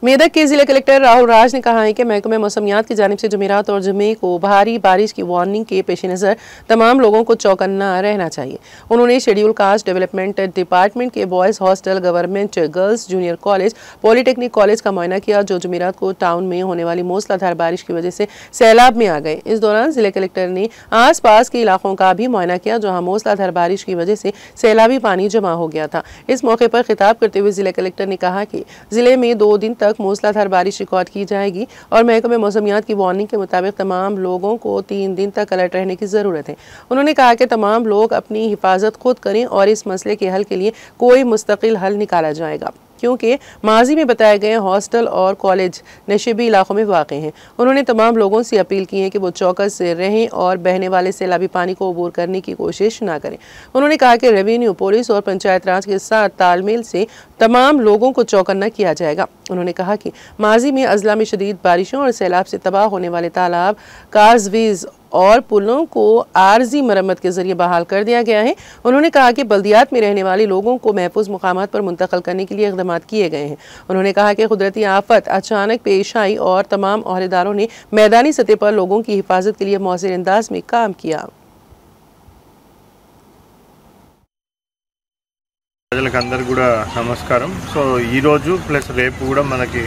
मेदक के जिला कलेक्टर राहुल राज ने कहा है कि महकमे मौसमियात की जानिब से जुमेरात और जुमे को भारी बारिश की वार्निंग के पेश नज़र तमाम लोगों को चौकन्ना रहना चाहिए। उन्होंने शेड्यूल कास्ट डेवलपमेंट डिपार्टमेंट के boys hostel, government girls junior college, polytechnic college का मुआयना किया जो जुमेरात को टाउन में होने वाली मूसलाधार बारिश की वजह से सैलाब में आ गए। इस दौरान जिला कलेक्टर ने आस पास के इलाकों का भी मुआयना किया जहाँ मूसलाधार बारिश की वजह से सैलाबी पानी जमा हो गया था। इस मौके पर खिताब करते हुए जिला कलेक्टर ने कहा कि जिले में 2 दिन तक मूसलाधार बारिश रिकॉर्ड की जाएगी और महकमे मौसमियात की वार्निंग के मुताबिक तमाम लोगों को 3 दिन तक अलर्ट रहने की ज़रूरत है। उन्होंने कहा कि तमाम लोग अपनी हिफाजत खुद करें और इस मसले के हल के लिए कोई मुस्तकिल हल निकाला जाएगा क्योंकि माजी में बताए गए हॉस्टल और कॉलेज नशेबी इलाकों में वाक़ हैं। उन्होंने तमाम लोगों से अपील की है कि वो चौकस से रहें और बहने वाले सैलाबी पानी को अबूर करने की कोशिश ना करें। उन्होंने कहा कि रेवेन्यू, पुलिस और पंचायत राज के साथ तालमेल से तमाम लोगों को चौकन्ना किया जाएगा। उन्होंने कहा कि माजी में अजला में शदीद बारिशों और सैलाब से तबाह होने वाले तालाब, काजवीज़ और पुलों को आर्जी मरम्मत के जरिए बहाल कर दिया गया है। उन्होंने कहा कि बल्दियात में रहने वाले लोगों को महफूज मुकामात पर मुंतकिल करने के लिए इक़दाम किए गए हैं। उन्होंने कहा कि कुदरती आफत अचानक पेश आई और तमाम अहदेदारों ने मैदानी सतह पर लोगों की हिफाजत के लिए मौसर अंदाज में काम किया। ప్రజలకందరికీ కూడా నమస్కారం। సో ఈ రోజు ప్లస్ రేపు కూడా మనకి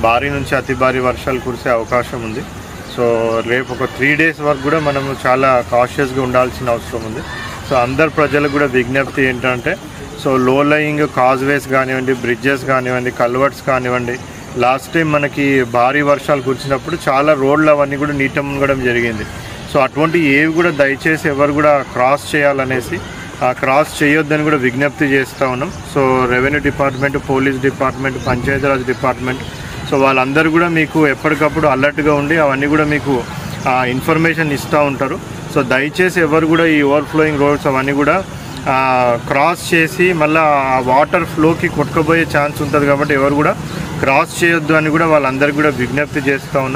భారీ నుంచి అతి భారీ వర్షాలు కురిసే అవకాశం ఉంది। సో రేపు ఒక 3 డేస్ వరకు కూడా మనం చాలా కాషియస్గా ఉండాల్సిన అవసరం ఉంది। సో అందరు ప్రజలకు కూడా విజ్ఞప్తి ఏంటంటే సో లో లయింగ్ కాజ్వేస్ కానివ్వండి, బ్రిడ్జెస్ కానివ్వండి, కల్వర్ట్స్ కానివ్వండి, లాస్ట్ టైం మనకి భారీ వర్షాలు కురిసినప్పుడు చాలా రోడ్లు అవన్నీ కూడా నీట మునగడం జరిగింది। సో అటువంటి ఏవి కూడా దయచేసి ఎవరు కూడా క్రాస్ చేయాలనేసి క్రాస్ చేయొద్దని కూడా విజ్ఞప్తి చేస్తూ ఉన్నాం। So revenue department, police department, Panchayati Raj department so వాళ్ళందరూ కూడా మీకు ఎప్పటికప్పుడు అలర్ట్గా ఉండి అవన్నీ కూడా మీకు ఇన్ఫర్మేషన్ ఇస్తూ ఉంటారు। సో దయచేసి ఎవరు కూడా ఈ ఓవర్ఫ్లోయింగ్ రోడ్స్ అవన్నీ కూడా క్రాస్ చేసి మళ్ళీ ఆ వాటర్ ఫ్లోకి కొట్టుకుపోయే ఛాన్స్ ఉంటుంది కాబట్టి ఎవరు కూడా క్రాస్ చేయొద్దు అని కూడా వాళ్ళందరికీ కూడా విజ్ఞప్తి చేస్తూ ఉన్నాం।